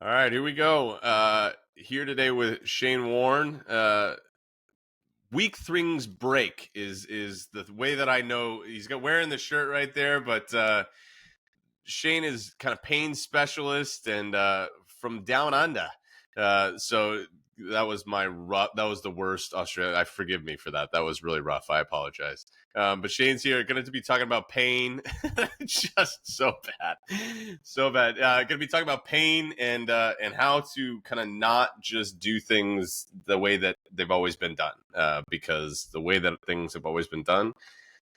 All right, here we go. Here today with Shane Warne. Week three's break is the way that I know he's got wearing the shirt right there. But Shane is kind of pain specialist and from down under. So that was that was the worst Australia. I forgive me for that. That was really rough. I apologize. But Shane's here, going to be talking about pain. Just so bad, so bad. Going to be talking about pain and how to kind of not just do things the way that they've always been done. Because the way that things have always been done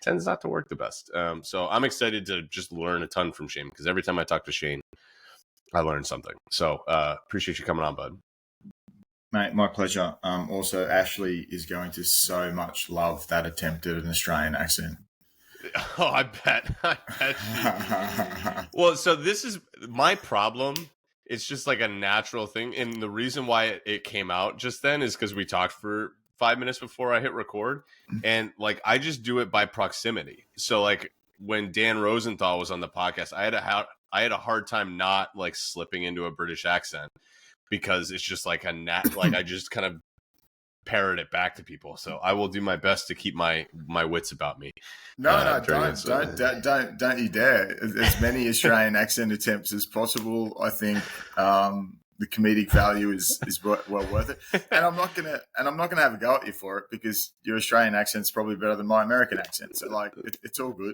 tends not to work the best. So I'm excited to just learn a ton from Shane, because every time I talk to Shane, I learn something. So appreciate you coming on, bud. Mate, my pleasure. Also, Ashley is going to so much love that attempt at an Australian accent. Oh, I bet she. Well, so this is my problem. It's just like a natural thing. And the reason why it came out just then is because we talked for 5 minutes before I hit record. And like, I just do it by proximity. So like when Dan Rosenthal was on the podcast, I had a hard time not like slipping into a British accent, because it's just like like I just kind of parrot it back to people. So I will do my best to keep my wits about me. No, don't you dare! As many Australian accent attempts as possible. I think the comedic value is well worth it. And I'm not gonna have a go at you for it, because your Australian accent's probably better than my American accent. So like, it's all good.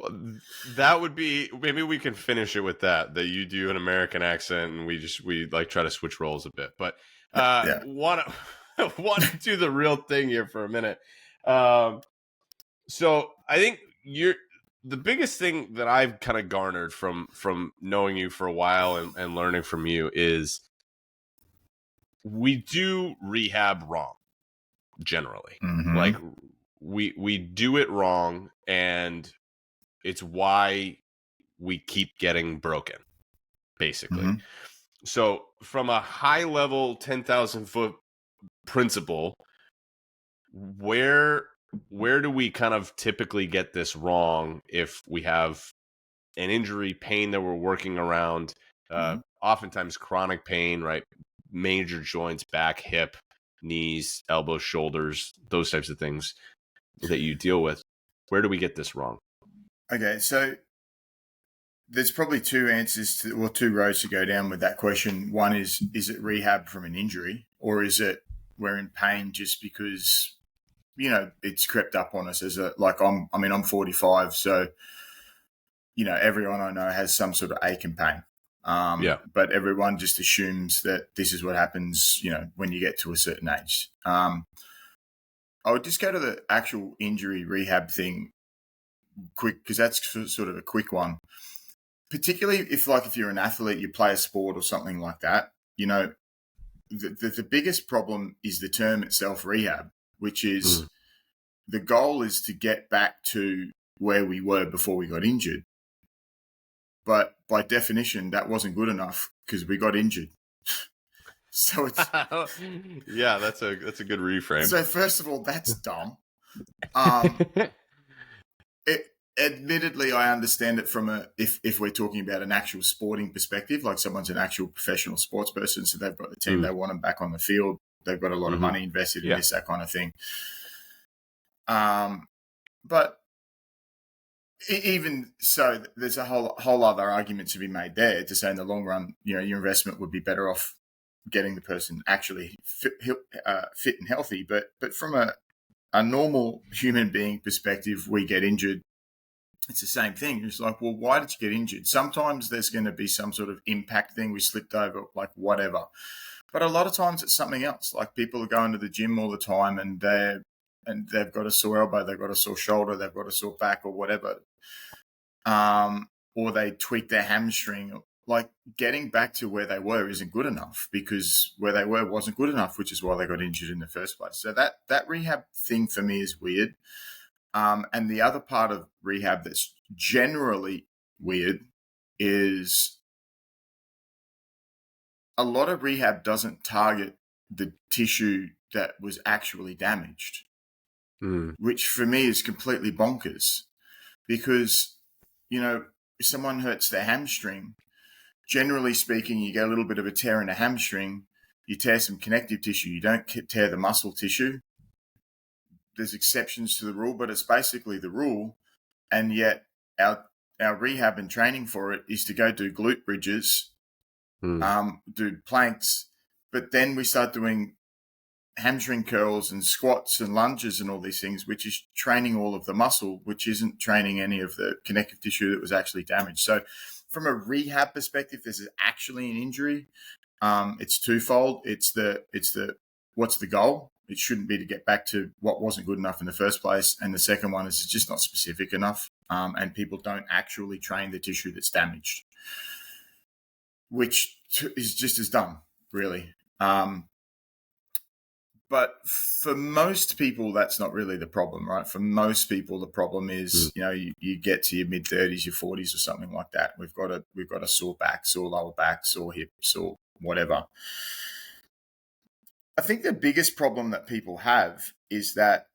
That would be, maybe we can finish it with that you do an American accent and we like try to switch roles a bit. But want to do the real thing here for a minute. So I think the biggest thing that I've kind of garnered from knowing you for a while and learning from you is we do rehab wrong generally. Mm-hmm. Like we do it wrong, and it's why we keep getting broken, basically. Mm-hmm. So from a high level 10,000 foot principle, where do we kind of typically get this wrong if we have an injury, pain that we're working around, oftentimes chronic pain, right? Major joints, back, hip, knees, elbows, shoulders, those types of things that you deal with. Where do we get this wrong? Okay, so there's probably two roads to go down with that question. One is it rehab from an injury, or is it we're in pain just because, it's crept up on us I'm 45, so, everyone I know has some sort of ache and pain. But everyone just assumes that this is what happens, when you get to a certain age. I would just go to the actual injury rehab thing quick, because that's sort of a quick one. Particularly if you're an athlete, you play a sport or something like that, the biggest problem is the term itself, rehab, which is the goal is to get back to where we were before we got injured. But by definition, that wasn't good enough because we got injured. So it's that's a good reframe. So first of all, that's dumb. Admittedly, I understand it from if we're talking about an actual sporting perspective, like someone's an actual professional sports person, so they've got the team, they want them back on the field, they've got a lot of money invested in this, that kind of thing. But even so, there's a whole other argument to be made there to say in the long run, your investment would be better off getting the person actually fit and healthy. But from a normal human being perspective, we get injured. It's the same thing. It's like, well, why did you get injured? Sometimes there's going to be some sort of impact thing. We slipped over, like whatever. But a lot of times it's something else. Like people are going to the gym all the time and they've got a sore elbow, they've got a sore shoulder, they've got a sore back or whatever. Or they tweak their hamstring. Like getting back to where they were isn't good enough, because where they were wasn't good enough, which is why they got injured in the first place. So that rehab thing for me is weird. And the other part of rehab that's generally weird is a lot of rehab doesn't target the tissue that was actually damaged, which for me is completely bonkers. Because, if someone hurts their hamstring, generally speaking, you get a little bit of a tear in a hamstring, you tear some connective tissue, you don't tear the muscle tissue. There's exceptions to the rule, but it's basically the rule. And yet our rehab and training for it is to go do glute bridges, do planks, but then we start doing hamstring curls and squats and lunges and all these things, which is training all of the muscle, which isn't training any of the connective tissue that was actually damaged. So from a rehab perspective, this is actually an injury. It's twofold. It's the what's the goal? It shouldn't be to get back to what wasn't good enough in the first place. And the second one is it's just not specific enough. And people don't actually train the tissue that's damaged, which is just as dumb, really. But for most people, that's not really the problem, right? For most people, the problem is, you get to your mid-30s, your 40s or something like that. We've got a sore back, sore lower back, sore hip, sore whatever. I think the biggest problem that people have is that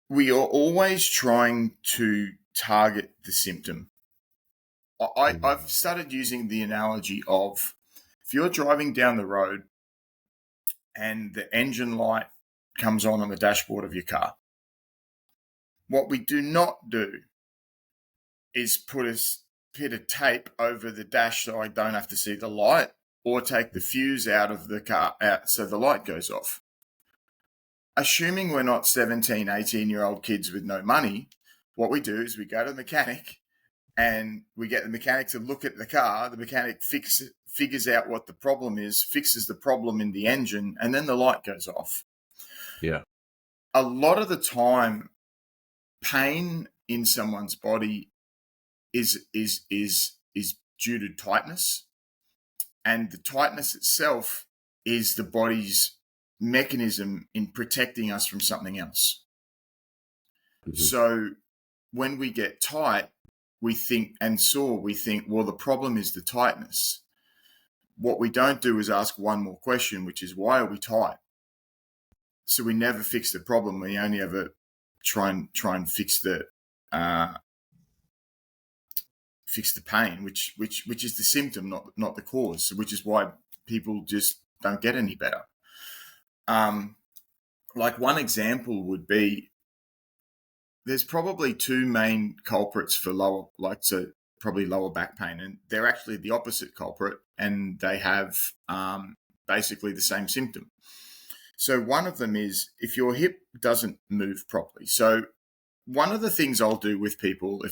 we are always trying to target the symptom. I've started using the analogy of, if you're driving down the road and the engine light comes on the dashboard of your car, what we do not do is put a bit of tape over the dash so I don't have to see the light, or take the fuse out of the car so the light goes off. Assuming we're not 17, 18-year-old kids with no money, what we do is we go to the mechanic and we get the mechanic to look at the car. The mechanic figures out what the problem is, fixes the problem in the engine, and then the light goes off. Yeah. A lot of the time, pain in someone's body is due to tightness, and the tightness itself is the body's mechanism in protecting us from something else. Mm-hmm. So when we get tight, we think, well, the problem is the tightness. What we don't do is ask one more question, which is, why are we tight? So we never fix the problem. We only ever try and fix the pain, which is the symptom, not the cause. Which is why people just don't get any better. Like one example would be, there's probably two main culprits for probably lower back pain, and they're actually the opposite culprit, and they have basically the same symptom. So one of them is if your hip doesn't move properly. So one of the things I'll do with people,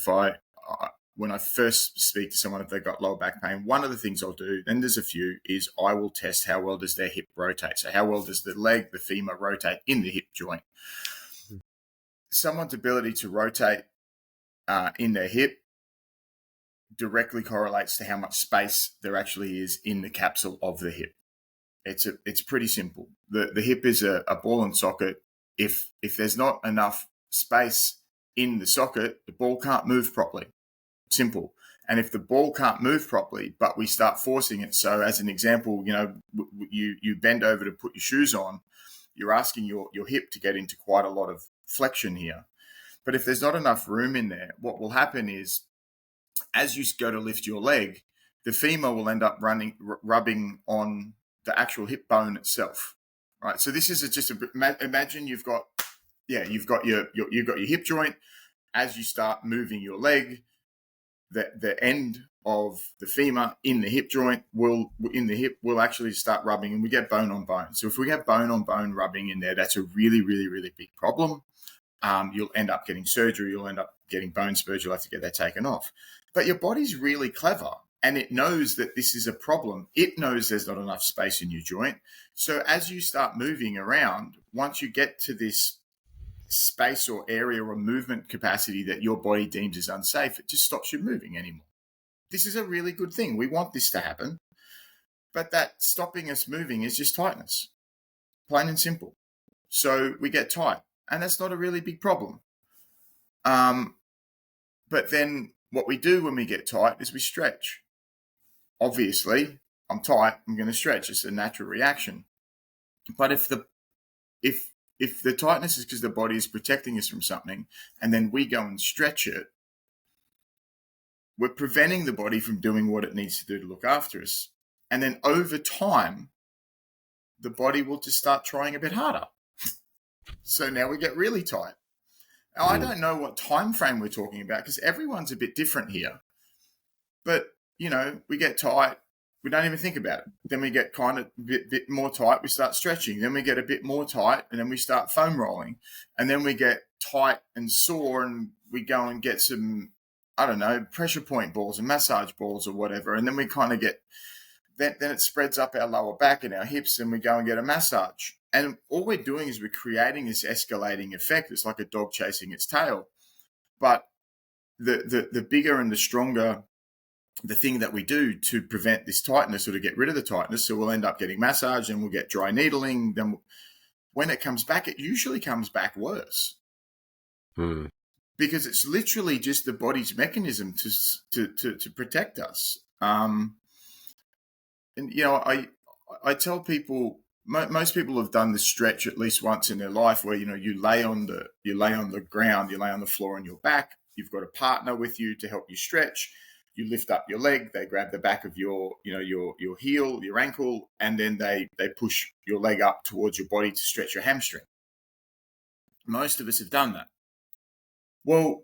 when I first speak to someone, if they've got lower back pain, one of the things I'll do, and there's a few, is I will test how well does their hip rotate. So how well does the leg, the femur, rotate in the hip joint? Someone's ability to rotate in their hip directly correlates to how much space there actually is in the capsule of the hip. It's pretty simple. The hip is a ball and socket. If there's not enough space in the socket, the ball can't move properly. Simple. And if the ball can't move properly, but we start forcing it, so as an example, you bend over to put your shoes on, you're asking your hip to get into quite a lot of flexion here. But if there's not enough room in there, what will happen is, as you go to lift your leg, the femur will end up rubbing on the actual hip bone itself, right? So this is imagine you've got your hip joint. As you start moving your leg, the end of the femur in the hip joint will actually start rubbing, and we get bone on bone. So if we get bone on bone rubbing in there, that's a really, really, really big problem. You'll end up getting surgery. You'll end up getting bone spurs. You'll have to get that taken off. But your body's really clever, and it knows that this is a problem. It knows there's not enough space in your joint. So as you start moving around, once you get to this space or area or movement capacity that your body deems is unsafe, it just stops you moving anymore. This is a really good thing. We want this to happen. But that stopping us moving is just tightness, plain and simple. So we get tight, and that's not a really big problem. But then what we do when we get tight is we stretch. Obviously, I'm tight, I'm going to stretch. It's a natural reaction. But if the tightness is because the body is protecting us from something, and then we go and stretch it, we're preventing the body from doing what it needs to do to look after us. And then over time, the body will just start trying a bit harder. So now we get really tight. Now, I don't know what time frame we're talking about because everyone's a bit different here. But, we get tight. We don't even think about it. Then we get kind of a bit more tight. We start stretching. Then we get a bit more tight, and then we start foam rolling. And then we get tight and sore, and we go and get some, I don't know, pressure point balls and massage balls or whatever. And then we kind of get, then it spreads up our lower back and our hips, and we go and get a massage. And all we're doing is we're creating this escalating effect. It's like a dog chasing its tail. But the bigger and the stronger the thing that we do to prevent this tightness or to get rid of the tightness, so we'll end up getting massage and we'll get dry needling. Then when it comes back, it usually comes back worse. Because it's literally just the body's mechanism to protect us. And I tell people, most people have done this stretch at least once in their life, where you lay on the ground, you lay on the floor on your back. You've got a partner with you to help you stretch. You lift up your leg, they grab the back of your heel, your ankle, and then they push your leg up towards your body to stretch your hamstring. Most of us have done that. Well,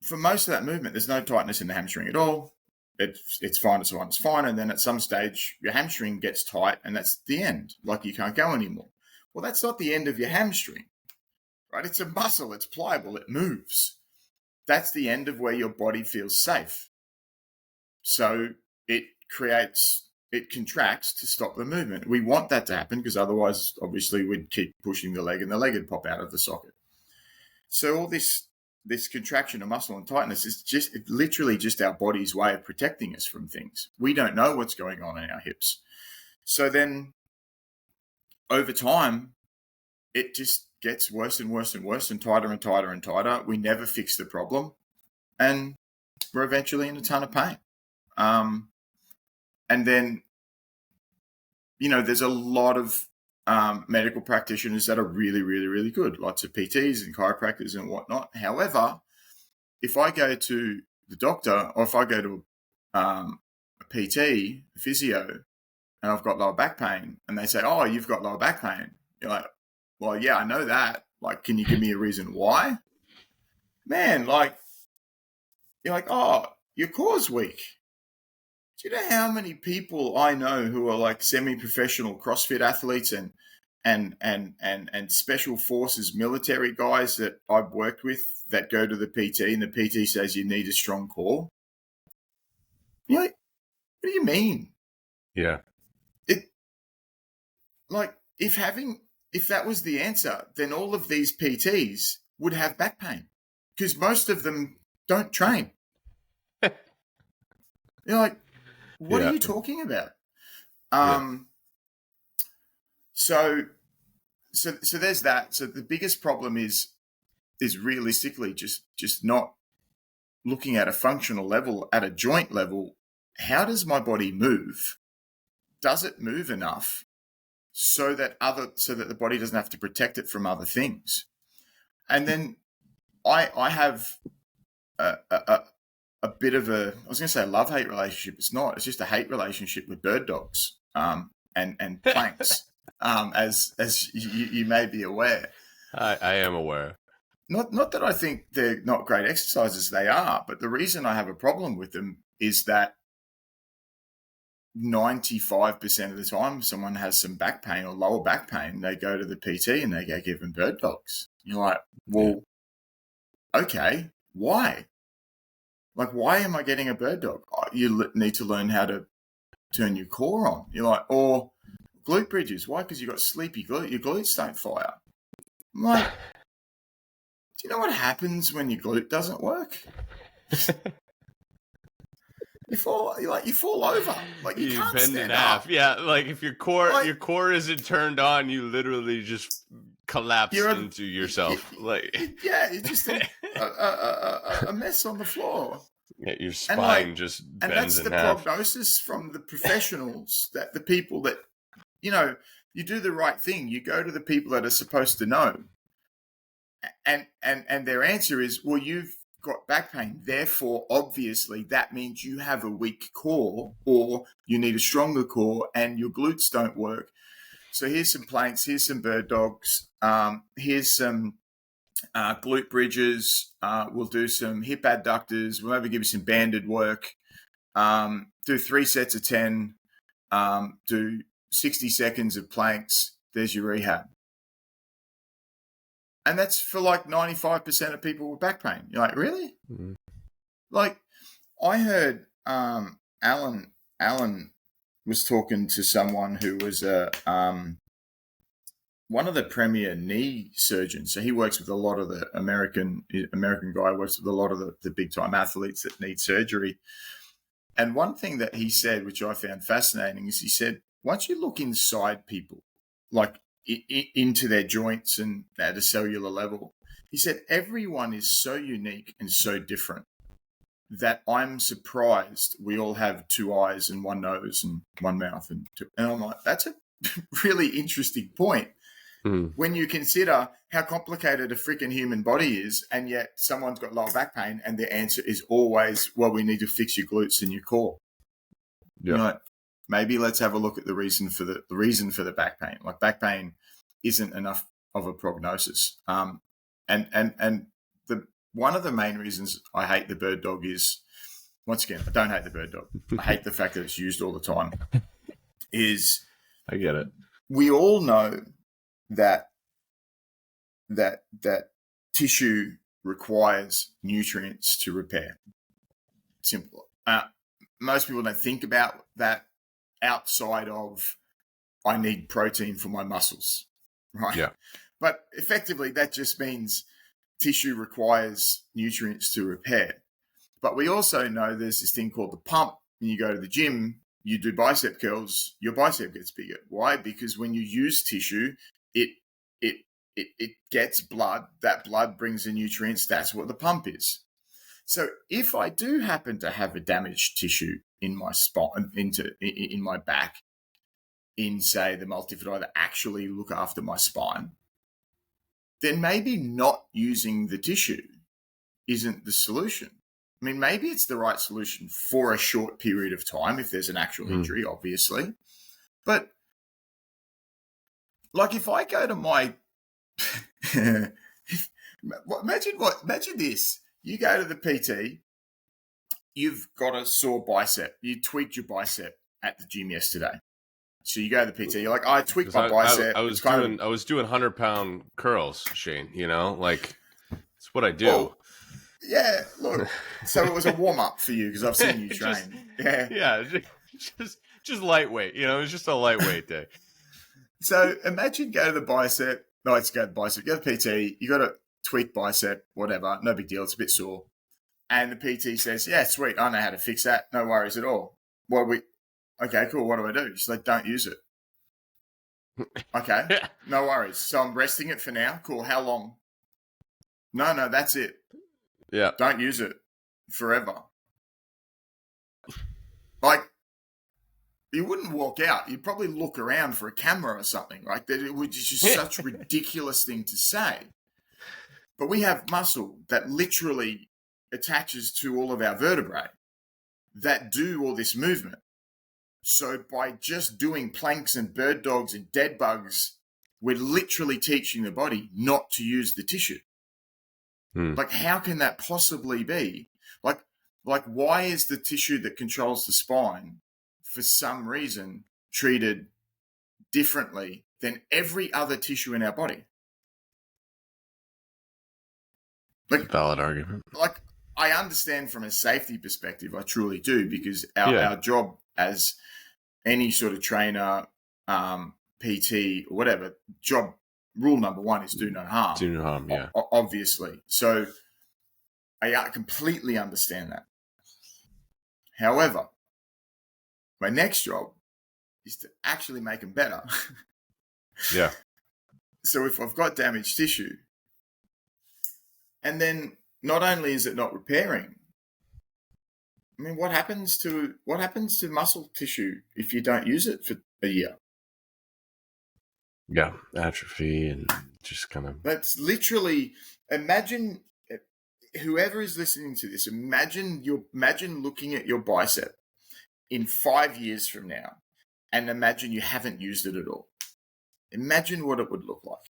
for most of that movement, there's no tightness in the hamstring at all. It's fine, it's fine, it's fine. And then at some stage, your hamstring gets tight, and that's the end. Like, you can't go anymore. Well, that's not the end of your hamstring, right? It's a muscle, it's pliable, it moves. That's the end of where your body feels safe. So it contracts to stop the movement. We want that to happen because otherwise, obviously, we'd keep pushing the leg and the leg would pop out of the socket. So all this contraction of muscle and tightness is literally just our body's way of protecting us from things. We don't know what's going on in our hips. So then over time, it just gets worse and worse and worse and tighter and tighter and tighter. We never fix the problem, and we're eventually in a ton of pain. And then, there's a lot of medical practitioners that are really, really, really good. Lots of PTs and chiropractors and whatnot. However, if I go to the doctor, or if I go to a PT, a physio, and I've got lower back pain, and they say, "Oh, you've got lower back pain," you're like, "Well, yeah, I know that. Like, can you give me a reason why?" Man, you're like, "Oh, your core's weak." Do you know how many people I know who are like semi-professional CrossFit athletes and special forces military guys that I've worked with that go to the PT, and the PT says you need a strong core? You're like, what do you mean? Yeah. If that was the answer, then all of these PTs would have back pain because most of them don't train. You're like, what are you talking about? So there's that. So the biggest problem is realistically just not looking at a functional level, at a joint level. How does my body move? Does it move enough so that the body doesn't have to protect it from other things? And then I have a bit of I was going to say a love-hate relationship. It's not. It's just a hate relationship with bird dogs and planks, as you may be aware. I am aware. Not that I think they're not great exercises. They are. But the reason I have a problem with them is that 95% of the time someone has some back pain or lower back pain, they go to the PT and they get given bird dogs. You're like, well, okay, why? Like, why am I getting a bird dog? Oh, you need to learn how to turn your core on. You're like, or glute bridges. Why? Because you've got sleepy glute. Your glutes don't fire. I'm like, do you know what happens when your glute doesn't work? You fall over. Like, you can't bend stand in half. up. Yeah, like if your core isn't turned on, you literally just collapse into yourself. You're just a mess on the floor. Yeah, your spine just bends in half. And that's the prognosis from the professionals, that the people that, you do the right thing. You go to the people that are supposed to know. And their answer is, well, you've got back pain. Therefore, obviously, that means you have a weak core or you need a stronger core and your glutes don't work. So here's some planks, here's some bird dogs, here's some glute bridges. We'll do some hip adductors. We'll maybe give you some banded work. Do 3 sets of 10. Do 60 seconds of planks. There's your rehab. And that's for like 95% of people with back pain. You're like, really? Mm-hmm. Like, I heard Alan was talking to someone who was one of the premier knee surgeons. So he works with a lot of the American guy, works with a lot of the big time athletes that need surgery. And one thing that he said, which I found fascinating, is he said, once you look inside people, like into their joints and at a cellular level, he said, everyone is so unique and so different that I'm surprised we all have 2 eyes and 1 nose and 1 mouth. And I'm like, that's a really interesting point. When you consider how complicated a freaking human body is, and yet someone's got lower back pain and their answer is always, well, we need to fix your glutes and your core. Yeah. You know, maybe let's have a look at the reason for the back pain. Like, back pain isn't enough of a prognosis. And the one of the main reasons I hate the bird dog is, once again, I don't hate the bird dog. I hate the fact that it's used all the time. Is I get it. We all know that tissue requires nutrients to repair. Simple. Most people don't think about that outside of, I need protein for my muscles, right? Yeah. But effectively, that just means tissue requires nutrients to repair. But we also know there's this thing called the pump. When you go to the gym, you do bicep curls, your bicep gets bigger. Why? Because when you use tissue, it gets blood. That blood brings the nutrients. That's what the pump is. So if I do happen to have a damaged tissue in my spine, in my back, in, say, the multifid that actually look after my spine, then maybe not using the tissue isn't the solution. I mean, maybe it's the right solution for a short period of time if there's an actual injury, obviously. But like, if I go to my imagine this. You go to the PT, you've got a sore bicep. You tweaked your bicep at the gym yesterday. So you go to the PT, you're like, I tweaked my bicep. I was doing 100-pound curls, Shane, you know, like, it's what I do. Well, yeah, look. So it was a warm up for you because I've seen you train. Just lightweight, you know, it was just a lightweight day. So imagine go to the bicep. No, let's go to the bicep. Go to the PT. You got a tweaked bicep, whatever. No big deal. It's a bit sore. And the PT says, yeah, sweet. I know how to fix that. No worries at all. Okay, cool. What do I do? She's like, don't use it. Okay, no worries. So I'm resting it for now. Cool. How long? No, that's it. Yeah. Don't use it forever. Like, you wouldn't walk out. You'd probably look around for a camera or something, right? That it was just such a ridiculous thing to say. But we have muscle that literally attaches to all of our vertebrae that do all this movement. So by just doing planks and bird dogs and dead bugs, we're literally teaching the body not to use the tissue. Like, how can that possibly be? Like, why is the tissue that controls the spine, for some reason, treated differently than every other tissue in our body? Like, valid argument. Like, I understand from a safety perspective, I truly do, because our job as any sort of trainer, PT, or whatever, rule number 1 is do no harm. Do no harm, yeah. Obviously. So I completely understand that. However, my next job is to actually make them better. Yeah. So if I've got damaged tissue, and then not only is it not repairing, I mean, what happens to muscle tissue if you don't use it for a year? Yeah, atrophy and just kind of. That's literally, imagine whoever is listening to this, imagine looking at your bicep in 5 years from now, and imagine you haven't used it at all. Imagine what it would look like.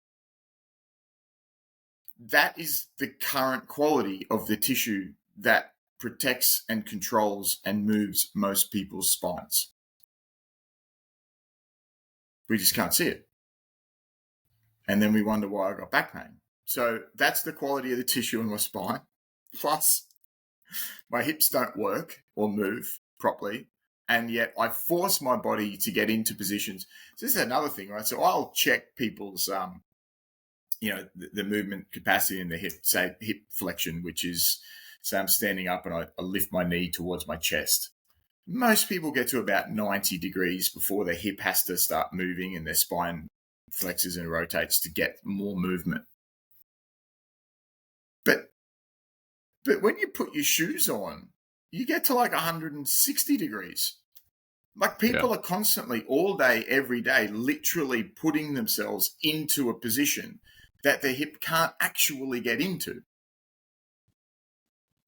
That is the current quality of the tissue that protects and controls and moves most people's spines. We just can't see it. And then we wonder why I got back pain. So that's the quality of the tissue in my spine. Plus, my hips don't work or move properly. And yet I force my body to get into positions. So this is another thing, right? So I'll check people's, the movement capacity in the hip, say hip flexion, which is, say I'm standing up and I lift my knee towards my chest. Most people get to about 90 degrees before their hip has to start moving and their spine flexes and rotates to get more movement. But when you put your shoes on, you get to like 160 degrees. Like people are constantly, all day, every day, literally putting themselves into a position that their hip can't actually get into.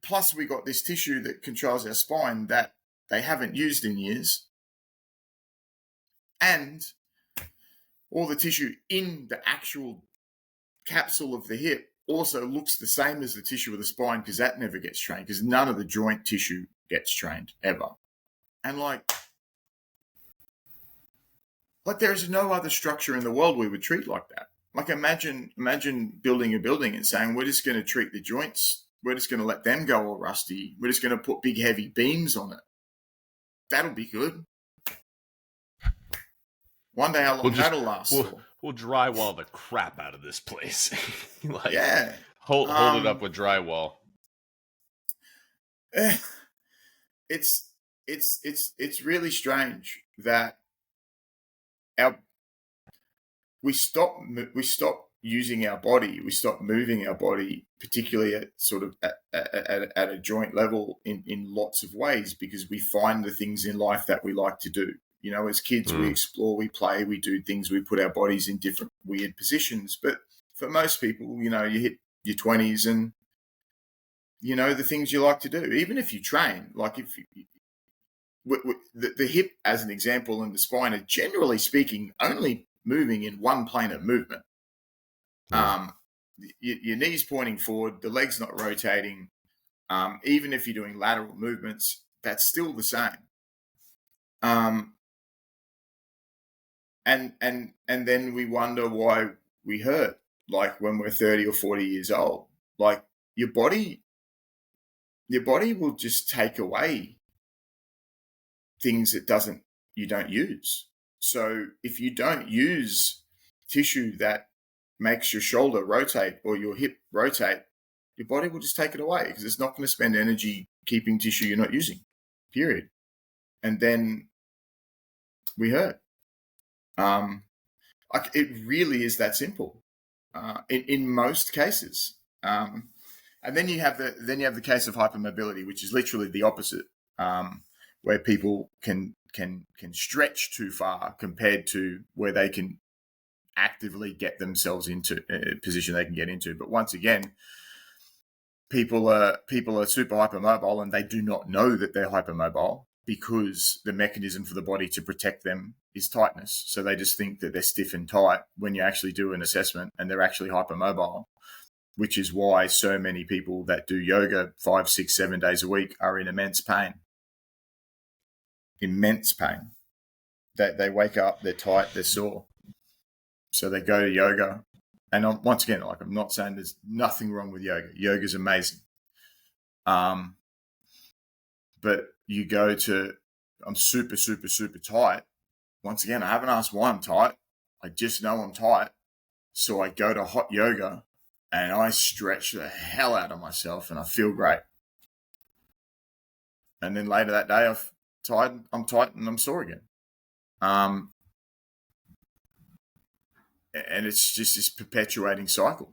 Plus, we got this tissue that controls our spine that they haven't used in years. And all the tissue in the actual capsule of the hip also looks the same as the tissue of the spine, because that never gets trained, because none of the joint tissue gets trained ever. And like there is no other structure in the world we would treat like that. Like imagine building a building and saying, we're just going to treat the joints. We're just going to let them go all rusty. We're just going to put big heavy beams on it. That'll be good. Wonder how long that'll last. We'll drywall the crap out of this place. Hold it up with drywall. It's really strange that we stop using our body, we stop moving our body, particularly at sort of at a joint level in lots of ways, because we find the things in life that we like to do. You know, as kids, we explore, we play, we do things, we put our bodies in different weird positions. But for most people, you know, you hit your 20s and, you know, the things you like to do, even if you train, like if the hip, as an example, and the spine are generally speaking only moving in one plane of movement. Your knees pointing forward, the legs not rotating. Even if you're doing lateral movements, that's still the same. And then we wonder why we hurt, like when we're 30 or 40 years old. Like your body will just take away things that you don't use. So if you don't use tissue that makes your shoulder rotate or your hip rotate, your body will just take it away, because it's not going to spend energy keeping tissue you're not using, period. And then we hurt. It really is that simple in most cases. And then you have the case of hypermobility, which is literally the opposite, where people can stretch too far compared to where they can actively get themselves into a position they can get into. But once again, people are super hypermobile, and they do not know that they're hypermobile, because the mechanism for the body to protect them is tightness. So they just think that they're stiff and tight when you actually do an assessment and they're actually hypermobile, which is why so many people that do yoga 5, 6, 7 days a week are in immense pain. Immense pain. They wake up, they're tight, they're sore. So they go to yoga. And once again, like, I'm not saying there's nothing wrong with yoga. Yoga's amazing. But you go to, I'm super, super, super tight. Once again, I haven't asked why I'm tight. I just know I'm tight. So I go to hot yoga and I stretch the hell out of myself and I feel great. And then later that day, I'm tight and I'm sore again. And it's just this perpetuating cycle.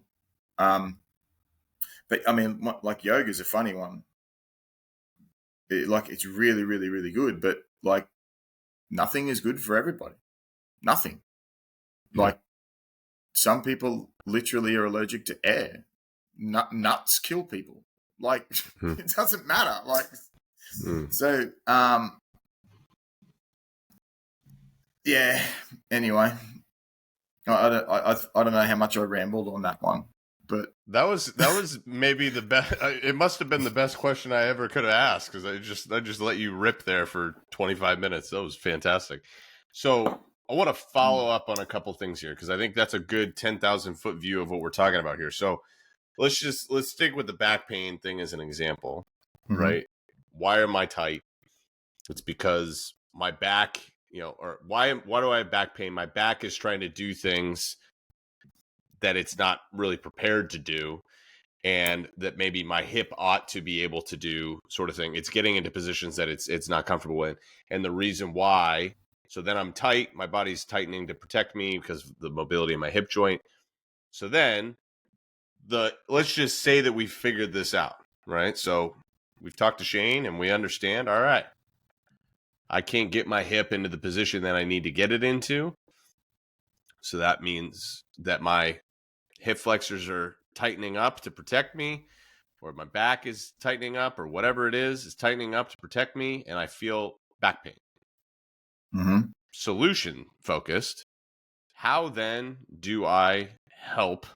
But I mean, like, yoga is a funny one. It's really, really, really good, but like, nothing is good for everybody. Nothing. Like, some people literally are allergic to air. Nuts kill people. Like, Hmm. it doesn't matter. Like, Hmm. so, yeah. Anyway, I don't know how much I rambled on that one, but That was maybe the best. It must have been the best question I ever could have asked, because I just let you rip there for 25 minutes. That was fantastic. So I want to follow up on a couple things here, because I think that's a good 10,000-foot view of what we're talking about here. So let's stick with the back pain thing as an example, mm-hmm. right? Why am I tight? It's because my back, or why do I have back pain? My back is trying to do things that it's not really prepared to do, and that maybe my hip ought to be able to do, sort of thing. It's getting into positions that it's not comfortable in. And the reason why, so then I'm tight, my body's tightening to protect me because of the mobility in my hip joint. So then let's just say that we've figured this out, right? So we've talked to Shane and we understand, all right, I can't get my hip into the position that I need to get it into. So that means that my hip flexors are tightening up to protect me, or my back is tightening up, or whatever it is tightening up to protect me, and I feel back pain. Mm-hmm. Solution focused. How then do I help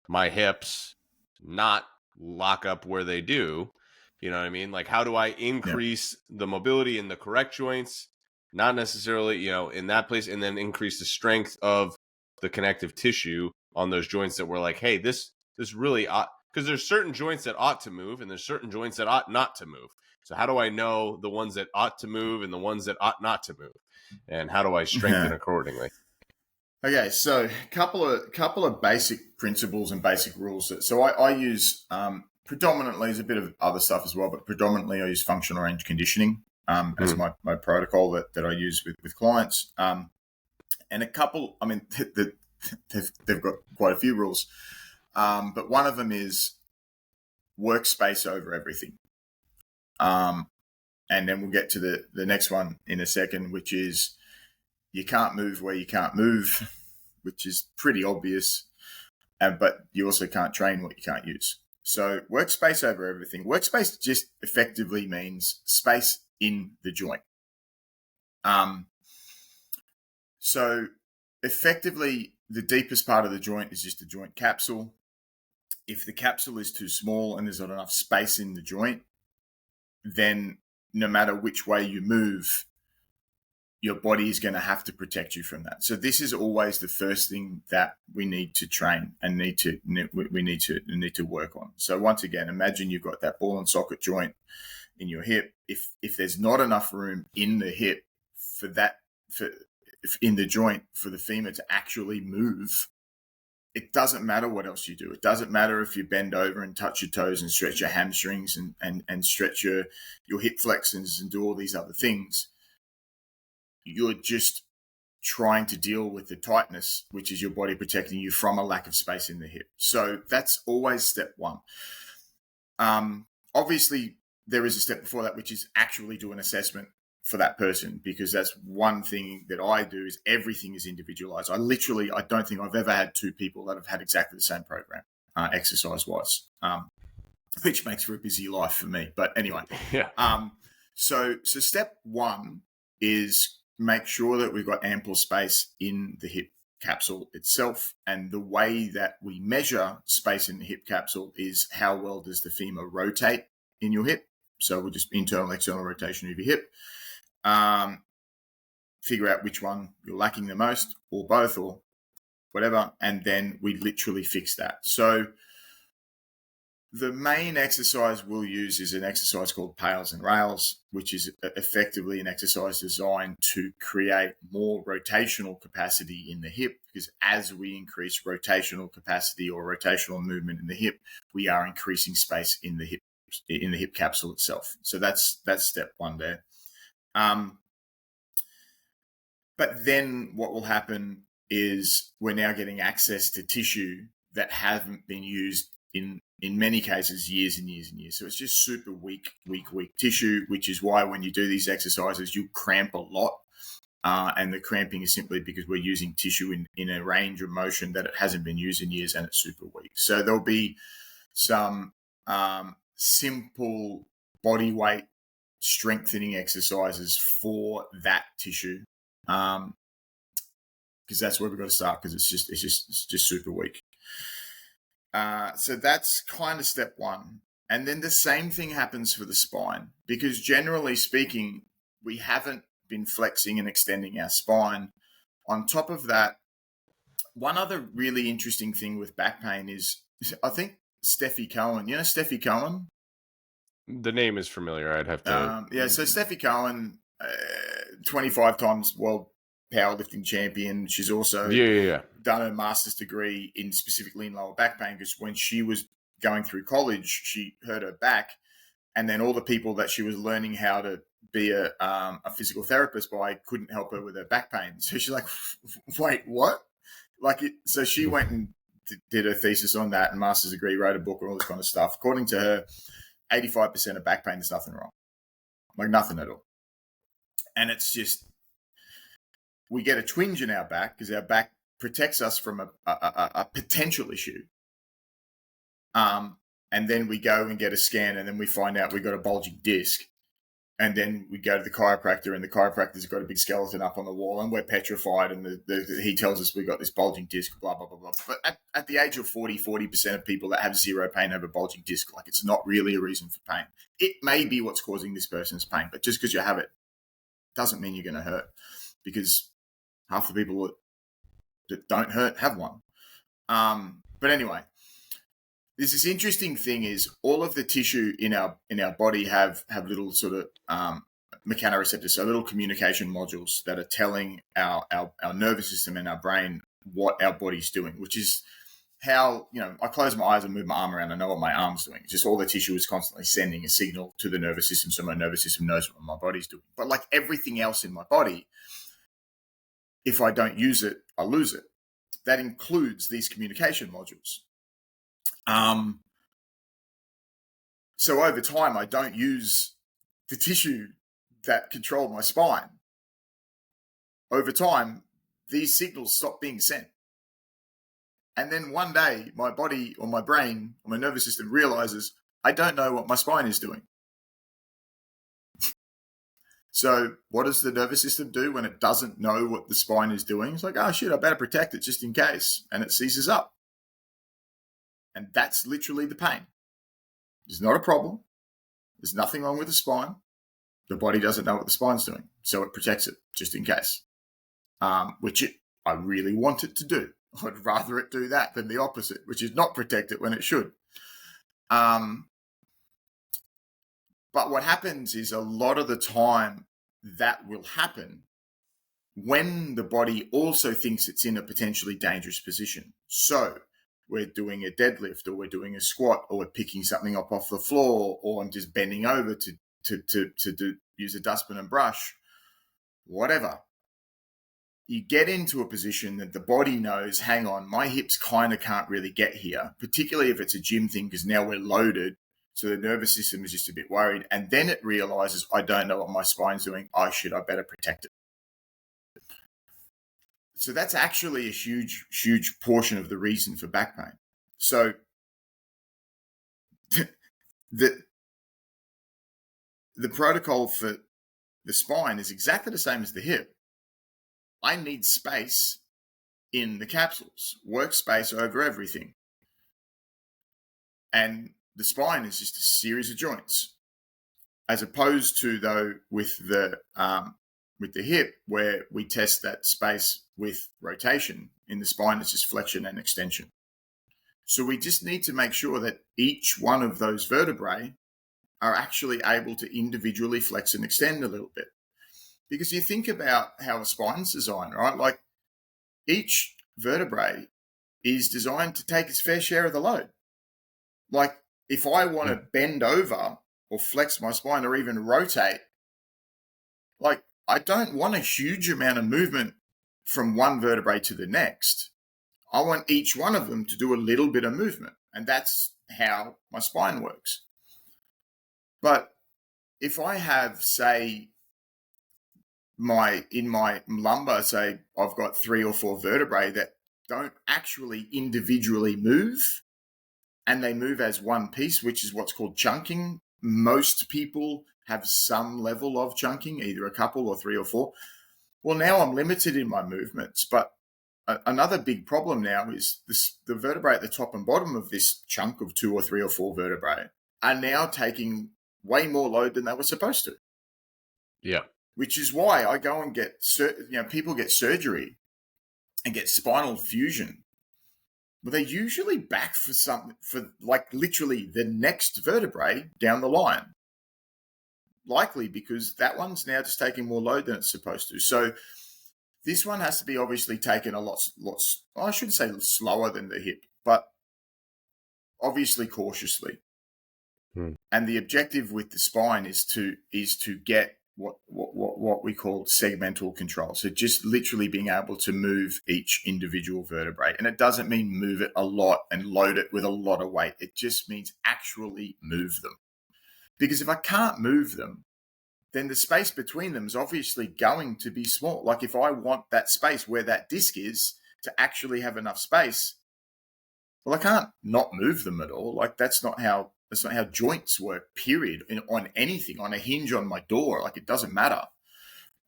my hips not lock up where they do? You know what I mean? Like, how do I Yeah. increase the mobility in the correct joints, not necessarily, in that place, and then increase the strength of the connective tissue on those joints that we're like, hey, this really ought, because there's certain joints that ought to move and there's certain joints that ought not to move. So how do I know the ones that ought to move and the ones that ought not to move? And how do I strengthen accordingly? Okay, so couple of basic principles and basic rules. So I use predominantly, there's a bit of other stuff as well, but predominantly I use functional range conditioning as my protocol that I use with clients. And a couple, I mean, they've got quite a few rules, but one of them is workspace over everything. And then we'll get to the next one in a second, which is you can't move where you can't move, which is pretty obvious. But you also can't train what you can't use. So workspace over everything. Workspace just effectively means space in the joint. So effectively, the deepest part of the joint is just the joint capsule. If the capsule is too small and there's not enough space in the joint, then no matter which way you move, your body is going to have to protect you from that. So this is always the first thing that we need to train and need to work on. So once again, imagine you've got that ball and socket joint in your hip. If there's not enough room in the hip in the joint for the femur to actually move, it doesn't matter what else you do. It doesn't matter if you bend over and touch your toes and stretch your hamstrings and stretch your hip flexors and do all these other things. You're just trying to deal with the tightness, which is your body protecting you from a lack of space in the hip. So that's always step one. Obviously, there is a step before that, which is actually do an assessment for that person, because that's one thing that I do is everything is individualized. I don't think I've ever had two people that have had exactly the same program, exercise-wise, which makes for a busy life for me. But anyway, Yeah. So step one is make sure that we've got ample space in the hip capsule itself. And the way that we measure space in the hip capsule is how well does the femur rotate in your hip. So we'll just internal, external rotation of your hip. Figure out which one you're lacking the most, or both, or whatever. And then we literally fix that. So the main exercise we'll use is an exercise called Pails and Rails, which is effectively an exercise designed to create more rotational capacity in the hip, because as we increase rotational capacity or rotational movement in the hip, we are increasing space in the hip capsule itself. So that's step one there. But then what will happen is we're now getting access to tissue that haven't been used in many cases years and years and years. So it's just super weak tissue, which is why when you do these exercises, you cramp a lot. And the cramping is simply because we're using tissue in a range of motion that it hasn't been used in years and it's super weak. So there'll be some simple body weight strengthening exercises for that tissue, because that's where we've got to start, because it's just super weak. So that's kind of step one. And then the same thing happens for the spine, because generally speaking, we haven't been flexing and extending our spine. On top of that, one other really interesting thing with back pain is, I think Steffi Cohen, you know Steffi Cohen? The name is familiar. I'd have to. So Steffi Cohen, 25 times world powerlifting champion. She's also Yeah. done a master's degree specifically in lower back pain, because when she was going through college, she hurt her back, and then all the people that she was learning how to be a physical therapist by couldn't help her with her back pain. So she's like, wait, what? So she went and did her thesis on that and master's degree, wrote a book and all this kind of stuff. According to her, 85% of back pain, there's nothing wrong. Like nothing at all. And it's just, we get a twinge in our back because our back protects us from a potential issue. And then we go and get a scan, and then we find out we've got a bulging disc. And then we go to the chiropractor, and the chiropractor's got a big skeleton up on the wall, and we're petrified, and he tells us we've got this bulging disc, blah, blah, blah, blah. But at the age of 40% of people that have zero pain have a bulging disc. Like, it's not really a reason for pain. It may be what's causing this person's pain, but just because you have it doesn't mean you're going to hurt, because half the people that don't hurt have one. But anyway, there's this interesting thing is all of the tissue in our body have little sort of mechanoreceptors, so little communication modules that are telling our nervous system and our brain what our body's doing, which is how, I close my eyes and move my arm around, I know what my arm's doing. It's just all the tissue is constantly sending a signal to the nervous system, so my nervous system knows what my body's doing. But like everything else in my body, if I don't use it, I lose it. That includes these communication modules. So over time, I don't use the tissue that control my spine. Over time, these signals stop being sent. And then one day, my body or my brain or my nervous system realizes I don't know what my spine is doing. So what does the nervous system do when it doesn't know what the spine is doing? It's like, oh shit, I better protect it just in case. And it seizes up. And that's literally the pain. It's not a problem. There's nothing wrong with the spine. The body doesn't know what the spine's doing, so it protects it just in case, which I really want it to do. I'd rather it do that than the opposite, which is not protect it when it should. But what happens is a lot of the time that will happen when the body also thinks it's in a potentially dangerous position. So we're doing a deadlift, or we're doing a squat, or we're picking something up off the floor, or I'm just bending over to use a dustbin and brush, whatever. You get into a position that the body knows, hang on, my hips kind of can't really get here, particularly if it's a gym thing, because now we're loaded. So the nervous system is just a bit worried. And then it realizes, I don't know what my spine's doing. I better protect it. So that's actually a huge, huge portion of the reason for back pain. So the protocol for the spine is exactly the same as the hip. I need space in the capsules, workspace over everything. And the spine is just a series of joints, as opposed to, though, with the hip, where we test that space with rotation. In the spine, it's just flexion and extension. So we just need to make sure that each one of those vertebrae are actually able to individually flex and extend a little bit. Because you think about how a spine's designed, right? Like each vertebrae is designed to take its fair share of the load. Like if I want to bend over or flex my spine or even rotate, like I don't want a huge amount of movement from one vertebrae to the next. I want each one of them to do a little bit of movement. And that's how my spine works. But if I have, say, in my lumbar, say I've got 3 or 4 vertebrae that don't actually individually move, and they move as one piece, which is what's called chunking. Most people have some level of chunking, either a couple or 3 or 4. Well, now I'm limited in my movements, but another big problem now is the vertebrae at the top and bottom of this chunk of 2 or 3 or 4 vertebrae are now taking way more load than they were supposed to. Yeah. Which is why I go and get, people get surgery and get spinal fusion. Well, they're usually back for like literally the next vertebrae down the line. Likely because that one's now just taking more load than it's supposed to. So this one has to be obviously taken a lot, I shouldn't say slower than the hip, but obviously cautiously. And the objective with the spine is to get what we call segmental control. So just literally being able to move each individual vertebrae. And it doesn't mean move it a lot and load it with a lot of weight. It just means actually move them. Because if I can't move them, then the space between them is obviously going to be small. Like if I want that space where that disc is to actually have enough space, well, I can't not move them at all. Like that's not how joints work, period, on anything, on a hinge on my door. Like it doesn't matter.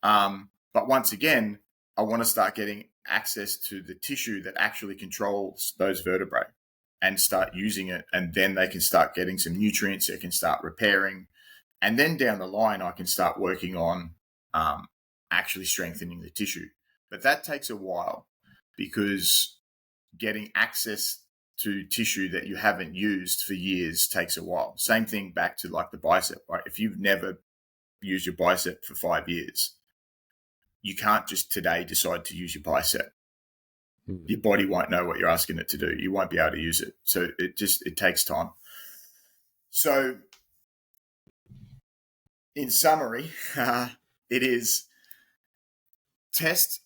But once again, I want to start getting access to the tissue that actually controls those vertebrae and start using it. And then they can start getting some nutrients. They can start repairing. And then down the line, I can start working on actually strengthening the tissue. But that takes a while because getting access to tissue that you haven't used for years takes a while. Same thing back to like the bicep, right? If you've never used your bicep for 5 years, you can't just today decide to use your bicep. Your body won't know what you're asking it to do. You won't be able to use it. So it takes time. So in summary, it is test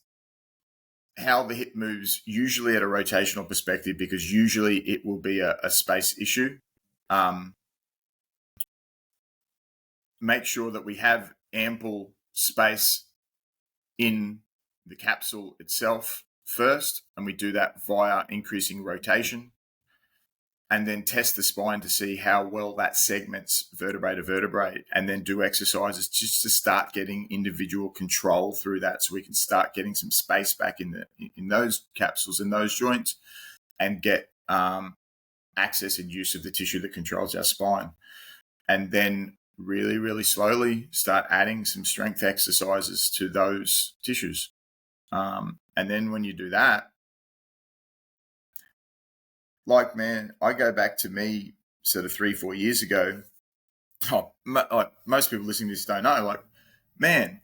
how the hip moves, usually at a rotational perspective, because usually it will be a space issue. Make sure that we have ample space in the capsule itself first, and we do that via increasing rotation. And then test the spine to see how well that segments vertebrae to vertebrae, and then do exercises just to start getting individual control through that, so we can start getting some space back in those capsules, in those joints, and get access and use of the tissue that controls our spine. And then really, really slowly start adding some strength exercises to those tissues. And then when you do that, like, man, I go back to me sort of 3-4 years ago. Most people listening to this don't know. Like, man,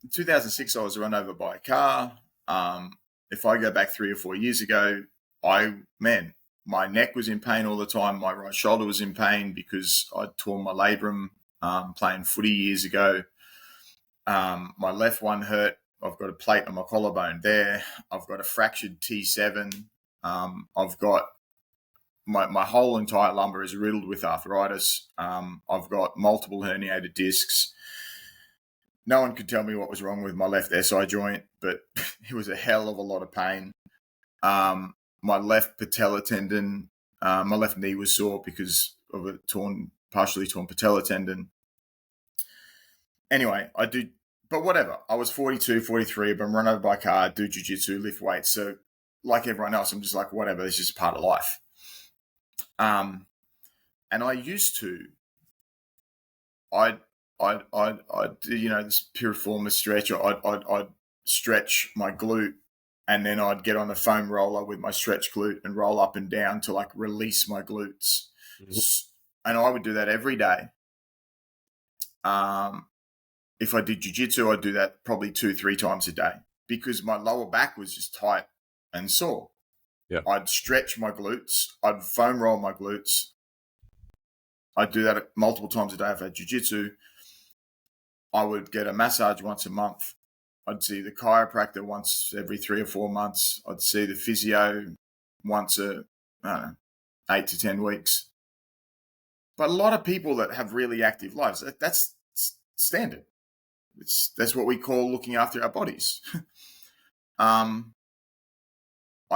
in 2006, I was run over by a car. If I go back 3 or 4 years ago, my neck was in pain all the time. My right shoulder was in pain because I'd torn my labrum playing footy years ago. My left one hurt. I've got a plate on my collarbone there. I've got a fractured T7. I've got my whole entire lumbar is riddled with arthritis. I've got multiple herniated discs. No one could tell me what was wrong with my left SI joint, but it was a hell of a lot of pain. My left patella tendon, my left knee was sore because of a partially torn patella tendon. Anyway, but whatever. I was 42, 43, I've been run over by a car, do jiu-jitsu, lift weights. So like everyone else, I'm just like, whatever, this is part of life. And I used to, I'd do, this piriformis stretch, or I'd stretch my glute, and then I'd get on a foam roller with my stretch glute and roll up and down to like release my glutes. Mm-hmm. And I would do that every day. If I did jiu-jitsu, I'd do that probably 2-3 times a day because my lower back was just tight and sore. Yeah. I'd stretch my glutes. I'd foam roll my glutes. I'd do that multiple times a day if I had jiu-jitsu. I would get a massage once a month. I'd see the chiropractor once every 3 or 4 months. I'd see the physio once 8 to 10 weeks. But a lot of people that have really active lives, that's standard. That's what we call looking after our bodies. I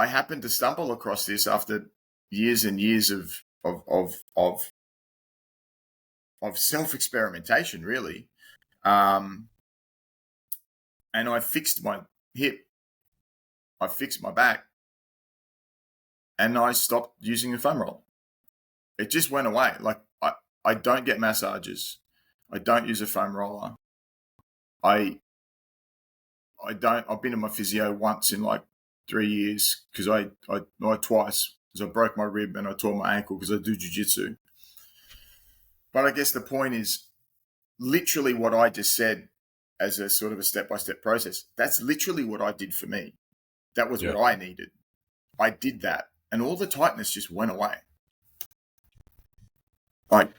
happened to stumble across this after years and years of of of of of self experimentation, really. And I fixed my hip, I fixed my back, and I stopped using the foam roller. It just went away. Like I don't get massages. I don't use a foam roller. I I don't. I've been to my physio once in like 3 years because I twice because I broke my rib and I tore my ankle because I do jiu-jitsu. But I guess the point is literally what I just said as a sort of a step-by-step process. That's literally what I did for me. That was Yeah. what I needed. I did that, and all the tightness just went away. Like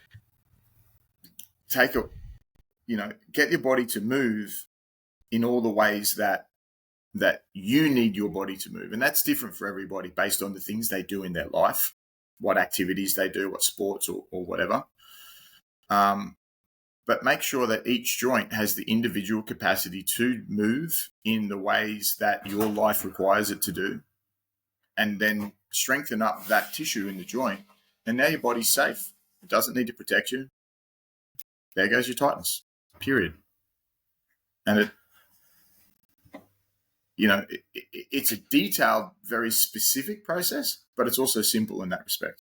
take a, get your body to move in all the ways that you need your body to move. And that's different for everybody based on the things they do in their life, what activities they do, what sports or whatever. But make sure that each joint has the individual capacity to move in the ways that your life requires it to do. And then strengthen up that tissue in the joint. And now your body's safe. It doesn't need to protect you. There goes your tightness, period. And it's a detailed, very specific process, but it's also simple in that respect.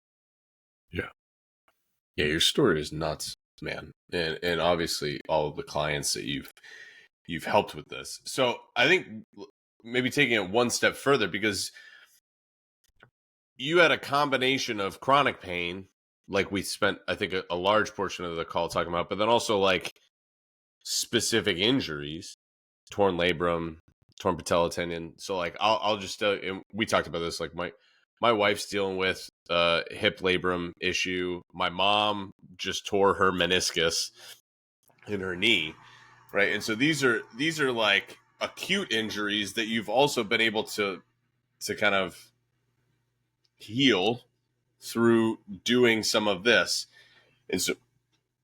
Yeah. Yeah, your story is nuts, man. And obviously all of the clients that you've helped with this. So I think maybe taking it one step further, because you had a combination of chronic pain, like we spent, I think, a large portion of the call talking about, but then also like specific injuries, torn labrum, torn patella tendon. So like I'll just and we talked about this. Like my wife's dealing with hip labrum issue. My mom just tore her meniscus in her knee, right? And so these are like acute injuries that you've also been able to kind of heal through doing some of this. And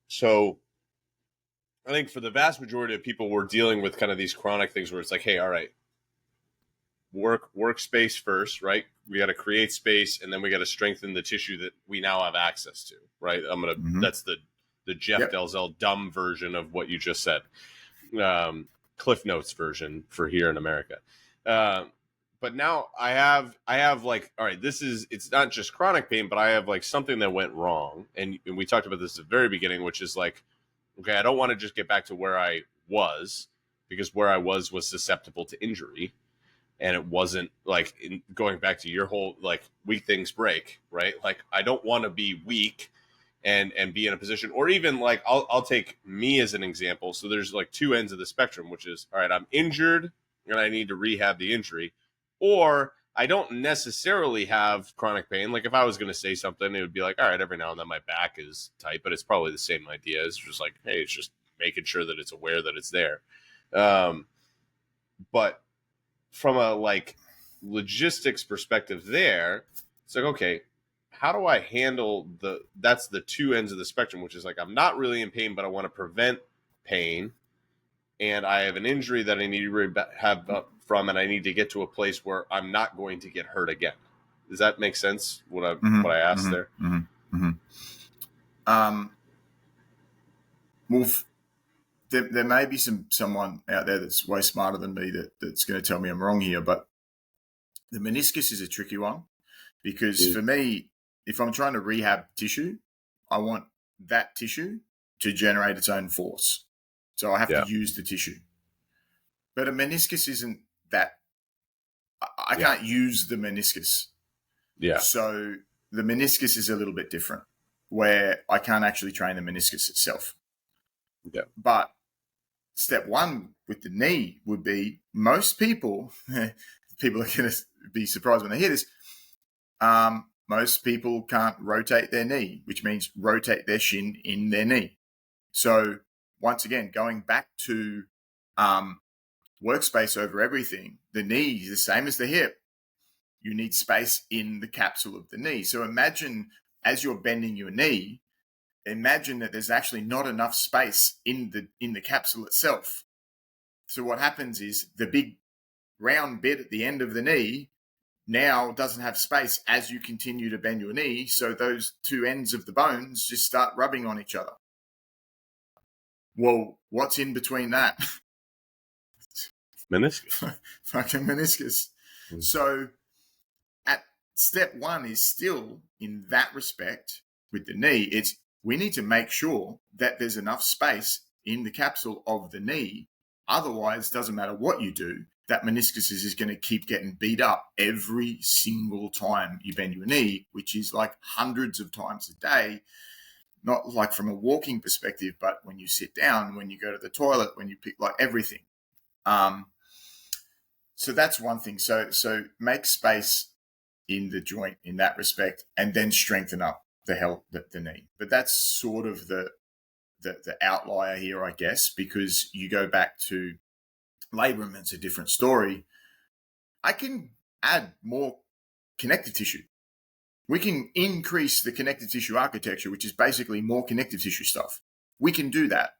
so I think for the vast majority of people, we're dealing with kind of these chronic things where it's like, hey, all right, workspace first, right? We got to create space, and then we got to strengthen the tissue that we now have access to, right? That's the Jeff Dalzell dumb version of what you just said, Cliff Notes version for here in America. But now I have like, all right, it's not just chronic pain, but I have like something that went wrong, and we talked about this at the very beginning, which is like, okay, I don't want to just get back to where I was, because where I was susceptible to injury. And it wasn't like going back to your whole like weak things break, right? Like I don't want to be weak and be in a position, or even like I'll take me as an example. So there's like two ends of the spectrum, which is, all right, I'm injured and I need to rehab the injury, or I don't necessarily have chronic pain. Like if I was going to say something, it would be like, all right, every now and then my back is tight, but it's probably the same idea. It's just like, hey, it's just making sure that it's aware that it's there. But from a like logistics perspective there, it's like, okay, how do I handle that's the two ends of the spectrum, which is like, I'm not really in pain, but I want to prevent pain. And I have an injury that I need to rehab from, and I need to get to a place where I'm not going to get hurt again. Does that make sense? What I asked there? Well, there may be someone out there that's way smarter than me that's going to tell me I'm wrong here, but the meniscus is a tricky one, because for me, if I'm trying to rehab tissue, I want that tissue to generate its own force. So I have to use the tissue. But a meniscus isn't that. I can't use the meniscus. Yeah. So the meniscus is a little bit different, where I can't actually train the meniscus itself. Yeah. But step one with the knee would be, most people are going to be surprised when they hear this. Most people can't rotate their knee, which means rotate their shin in their knee. So once again, going back to workspace over everything, the knee is the same as the hip. You need space in the capsule of the knee. So imagine as you're bending your knee, imagine that there's actually not enough space in the capsule itself. So what happens is the big round bit at the end of the knee now doesn't have space as you continue to bend your knee. So those two ends of the bones just start rubbing on each other. Well, what's in between that? Meniscus. Fucking meniscus. Mm. So at step one is still in that respect with the knee. It's we need to make sure that there's enough space in the capsule of the knee. Otherwise, doesn't matter what you do, that meniscus is going to keep getting beat up every single time you bend your knee, which is like hundreds of times a day. Not like from a walking perspective, but when you sit down, when you go to the toilet, when you pick, like everything. So that's one thing. So make space in the joint in that respect, and then strengthen up the knee. But that's sort of the outlier here, I guess, because you go back to labrum, it's a different story. I can add more connective tissue. We can increase the connective tissue architecture, which is basically more connective tissue stuff. We can do that.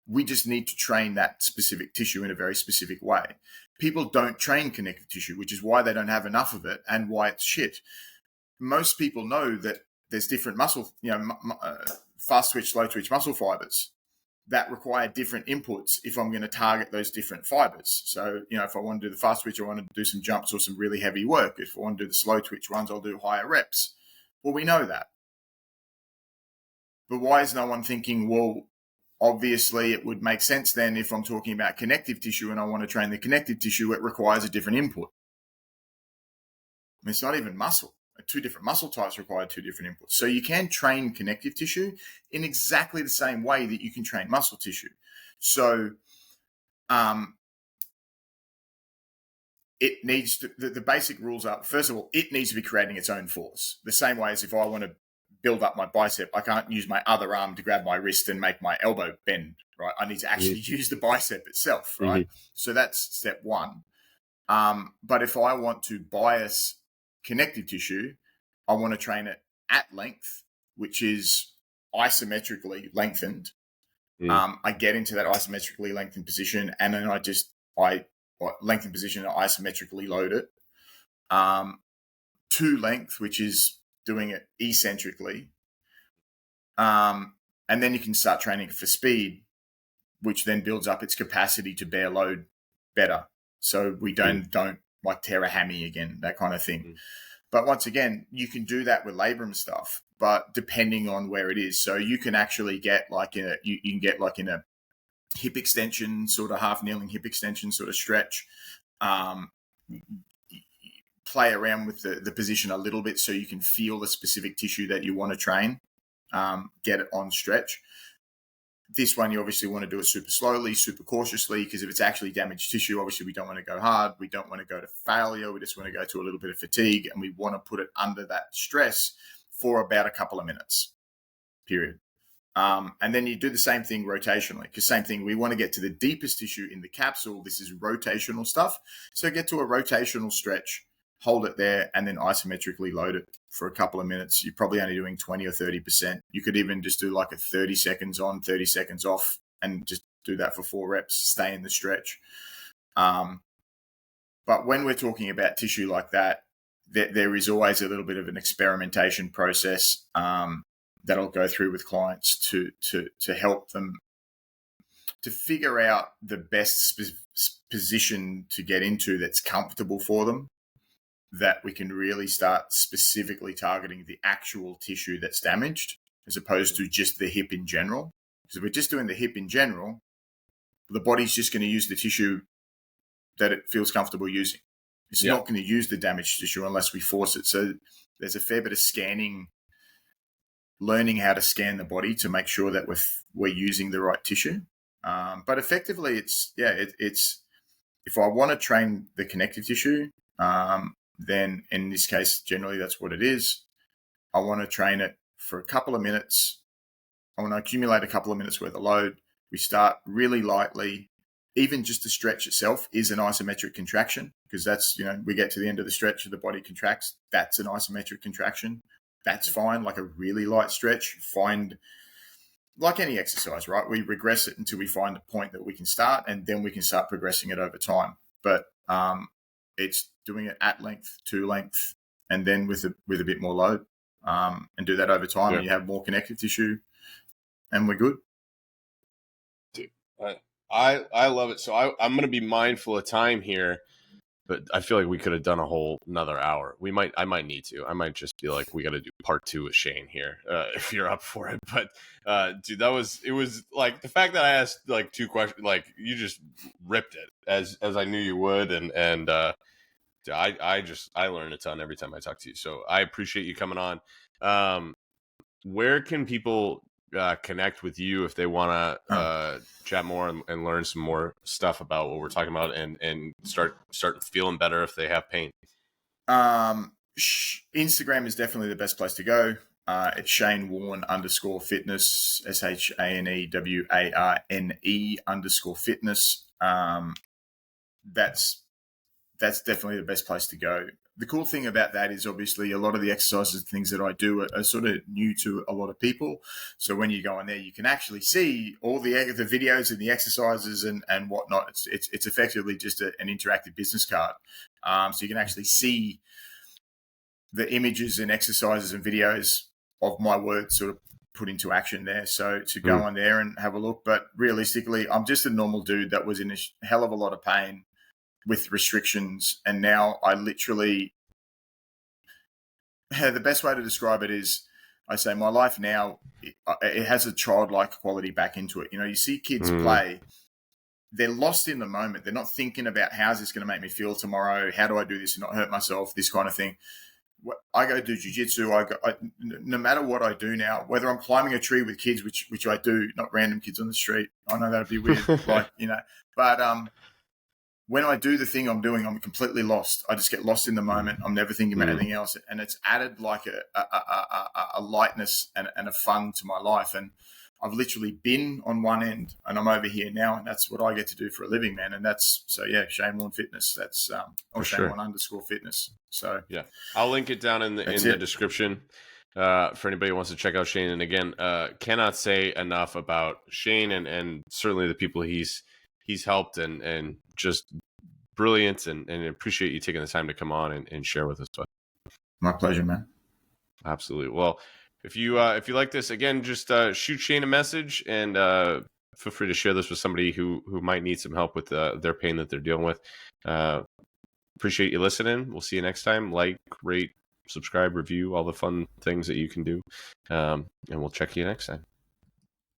We just need to train that specific tissue in a very specific way. People don't train connective tissue, which is why they don't have enough of it and why it's shit. Most people know that there's different muscle, fast twitch, slow twitch muscle fibers that require different inputs if I'm going to target those different fibers. So, if I want to do the fast twitch, I want to do some jumps or some really heavy work. If I want to do the slow twitch ones, I'll do higher reps. Well, we know that. But why is no one thinking, well, obviously it would make sense then if I'm talking about connective tissue and I want to train the connective tissue, it requires a different input. I mean, it's not even muscle. Two different muscle types require two different inputs. So you can train connective tissue in exactly the same way that you can train muscle tissue. So it needs to, the basic rules are, first of all, it needs to be creating its own force. The same way as if I want to build up my bicep, I can't use my other arm to grab my wrist and make my elbow bend, right? I need to actually use the bicep itself, right? Mm-hmm. So that's step one. But if I want to bias connective tissue, I want to train it at length, which is isometrically lengthened. I get into that isometrically lengthened position, and then I lengthen position and isometrically load it. To length, which is doing it eccentrically. And then you can start training for speed, which then builds up its capacity to bear load better. So we don't like tear a hammy again, that kind of thing. But once again, you can do that with labrum stuff, but depending on where it is. So you can actually get you can get like in a hip extension, sort of half kneeling hip extension sort of stretch. Play around with the position a little bit so you can feel the specific tissue that you want to train, get it on stretch. This one, you obviously want to do it super slowly, super cautiously, because if it's actually damaged tissue, obviously we don't want to go hard. We don't want to go to failure. We just want to go to a little bit of fatigue, and we want to put it under that stress for about a couple of minutes, period. And then you do the same thing rotationally, because same thing, we want to get to the deepest tissue in the capsule. This is rotational stuff. So get to a rotational stretch, hold it there, and then isometrically load it for a couple of minutes. You're probably only doing 20 or 30%. You could even just do like a 30 seconds on, 30 seconds off, and just do that for 4 reps, stay in the stretch. But when we're talking about tissue like that, there is always a little bit of an experimentation process that I'll go through with clients to help them to figure out the best position to get into that's comfortable for them, that we can really start specifically targeting the actual tissue that's damaged as opposed to just the hip in general. Because if we're just doing the hip in general, the body's just going to use the tissue that it feels comfortable using. It's not going to use the damaged tissue unless we force it. So there's a fair bit of scanning, learning how to scan the body to make sure that we're using the right tissue. But effectively, it's if I want to train the connective tissue, then in this case, generally that's what it is. I want to train it for a couple of minutes. I want to accumulate a couple of minutes worth of load. We start really lightly. Even just the stretch itself is an isometric contraction, because that's, we get to the end of the stretch and the body contracts. That's an isometric contraction. That's fine. Like a really light stretch, find, like any exercise, right? We regress it until we find a point that we can start, and then we can start progressing it over time. But it's doing it at length, to length, and then with a bit more load, and do that over time, and you have more connective tissue, and we're good. Dude, I love it. So I'm going to be mindful of time here, but I feel like we could have done a whole another hour. I might need to. I might just be like, we got to do part 2 with Shane here, if you're up for it. But dude, it was like the fact that I asked like 2 questions, like you just ripped it as I knew you would, and dude, I learn a ton every time I talk to you. So I appreciate you coming on. Where can people connect with you if they want to chat more and learn some more stuff about what we're talking about and start feeling better if they have pain? Instagram is definitely the best place to go. It's Shane Warne _fitness, ShaneWarne _fitness. That's definitely the best place to go. The cool thing about that is obviously a lot of the exercises and things that I do are sort of new to a lot of people. So when you go on there, you can actually see all the videos and the exercises and whatnot. It's effectively just an interactive business card. So you can actually see the images and exercises and videos of my words sort of put into action there. So to go on there and have a look. But realistically, I'm just a normal dude that was in a hell of a lot of pain with restrictions, and now I literally, the best way to describe it is, I say my life now, it has a childlike quality back into it. You know, you see kids play, they're lost in the moment. They're not thinking about how's this going to make me feel tomorrow? How do I do this and not hurt myself? This kind of thing. I go do jiu-jitsu. No matter what I do now, whether I'm climbing a tree with kids, which I do, not random kids on the street. I know that'd be weird, but when I do the thing I'm doing, I'm completely lost. I just get lost in the moment. I'm never thinking about anything else. And it's added like a lightness and a fun to my life. And I've literally been on one end and I'm over here now. And that's what I get to do for a living, man. And that's, so yeah, Shane Warne Fitness. That's, or Shane Warne _fitness. So yeah, I'll link it down in the description for anybody who wants to check out Shane. And again, cannot say enough about Shane and certainly the people he's helped and just brilliant and appreciate you taking the time to come on and share with us. My pleasure, man. Absolutely. Well, if you like this, again, just shoot Shane a message and feel free to share this with somebody who might need some help with their pain that they're dealing with. Appreciate you listening. We'll see you next time. Like, rate, subscribe, review, all the fun things that you can do. And we'll check you next time.